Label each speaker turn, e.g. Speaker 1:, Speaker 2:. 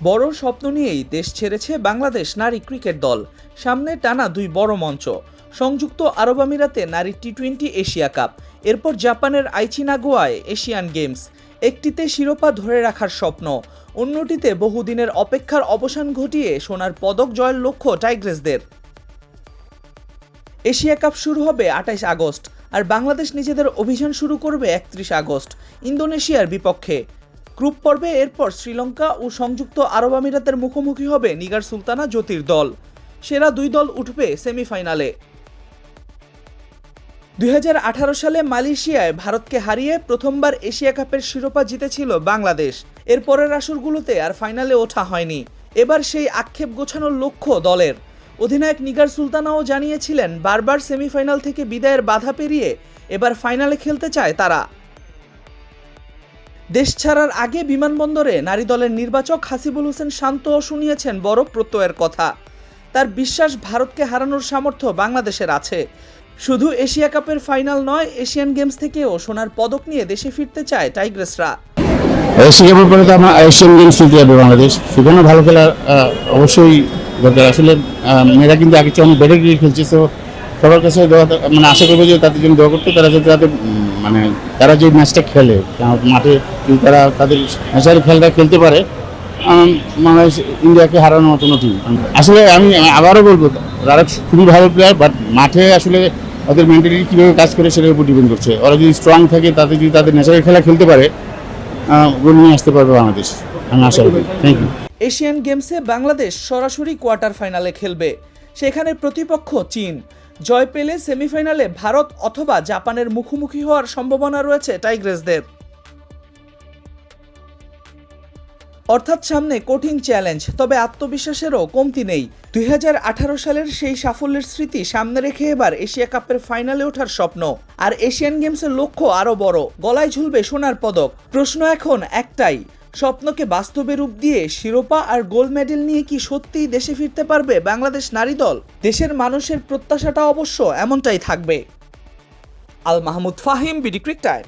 Speaker 1: বড় স্বপ্ন নিয়েই দেশ ছেড়েছে বাংলাদেশ নারী ক্রিকেট দল। সামনে টানা দুই বড় মঞ্চ, সংযুক্ত আরব আমিরাতে নারী টি-20 এশিয়া কাপ, এরপর জাপানের আইচি নাগোয়ায় এশিয়ান গেমস। একটিতে শিরোপা ধরে রাখার স্বপ্ন, অন্যটিতে বহুদিনের অপেক্ষার অবসান ঘটিয়ে সোনার পদক জয়ের লক্ষ্য টাইগ্রেসদের। এশিয়া কাপ শুরু হবে 28 আগস্ট, আর বাংলাদেশ নিজেদের অভিযান শুরু করবে 31 আগস্ট ইন্দোনেশিয়ার বিপক্ষে। গ্রুপ পর্বে এরপর শ্রীলঙ্কা ও সংযুক্ত আরব আমিরাতের মুখোমুখি হবে নিগার সুলতানা জ্যোতির দল। সেরা দুই দল উঠবে সেমিফাইনালে। 2018 সালে মালয়েশিয়ায় ভারতকে হারিয়ে প্রথমবার এশিয়া কাপের শিরোপা জিতেছিল বাংলাদেশ। এর পরের আসরগুলোতে আর ফাইনালে ওঠা হয়নি। এবার সেই আক্ষেপ গোছানোর লক্ষ্য দলের। অধিনায়ক নিগার সুলতানাও জানিয়েছিলেন, বারবার সেমিফাইনাল থেকে বিদায়ের বাধা পেরিয়ে এবার ফাইনালে খেলতে চায় তারা। দেশ ছাড়ার আগে বিমানবন্দরে নারী দলের নির্বাচক হাসিবুল হোসেন শান্তও শুনিয়েছেন বড় প্রত্যয়ের কথা। তার বিশ্বাস, ভারতকে হারানোর সামর্থ্য বাংলাদেশের আছে। শুধু এশিয়া কাপের ফাইনাল নয়, এশিয়ান গেমস থেকেও সোনার পদক নিয়ে দেশে ফিরতে চায় টাইগ্রেসরা।
Speaker 2: এশিয়া কাপের পরে তো আমরা এশিয়ান গেমস জিতে যাবে বাংলাদেশ, সেখানে ভালো খেলা অবশ্যই দরকার। আসলে মেয়েরা কিন্তু আগে চেয়ে অনেক বেটার ক্রিকেট খেলছে, তো সবার কাছে মানে আশা করবো যে তাদের জন্য দোয়া করতে, তারা যাতে তাদের মানে তারা যে ম্যাচটা খেলে মাঠে যদি তারা তাদের ন্যাচারাল খেলাটা খেলতে পারে, বাংলাদেশ ইন্ডিয়াকে হারানোর মতো টিম। আসলে আমি আবারও বলবো, তারা খুবই ভালো প্লেয়ার, বাট মাঠে আসলে ওদের মেন্টালিটি কীভাবে কাজ করে সেটার উপর ডিপেন্ড করছে। ওরা যদি স্ট্রং থাকে, তাদের যদি তাদের ন্যাচারাল খেলা খেলতে পারে, গোল নিয়ে আসতে পারবে বাংলাদেশ, আমি আশা করি। Thank you.
Speaker 1: এশিয়ান গেমসে বাংলাদেশ সরাসরি কোয়ার্টার ফাইনালে খেলবে। সেখানে প্রতিপক্ষ চীন। জয় পেলে সেমিফাইনালে ভারত অথবা জাপানের মুখোমুখি হওয়ার সম্ভাবনা রয়েছে টাইগ্রেসদের। অর্থাৎ সামনে কঠিন চ্যালেঞ্জ, তবে আত্মবিশ্বাসেরও কমতি নেই। 2018 সালের সেই সাফল্যের স্মৃতি সামনে রেখে এবার এশিয়া কাপের ফাইনালে ওঠার স্বপ্ন। আর এশিয়ান গেমসের লক্ষ্য আরও বড়, গলায় ঝুলবে সোনার পদক। প্রশ্ন এখন একটাই, স্বপ্নকে বাস্তবে রূপ দিয়ে শিরোপা আর গোল্ড মেডেল নিয়ে কি সত্যিই দেশে ফিরতে পারবে বাংলাদেশ নারী দল? দেশের মানুষের প্রত্যাশাটা অবশ্য এমনটাই থাকবে। Al Mahmud Fahim, BD ক্রিক time.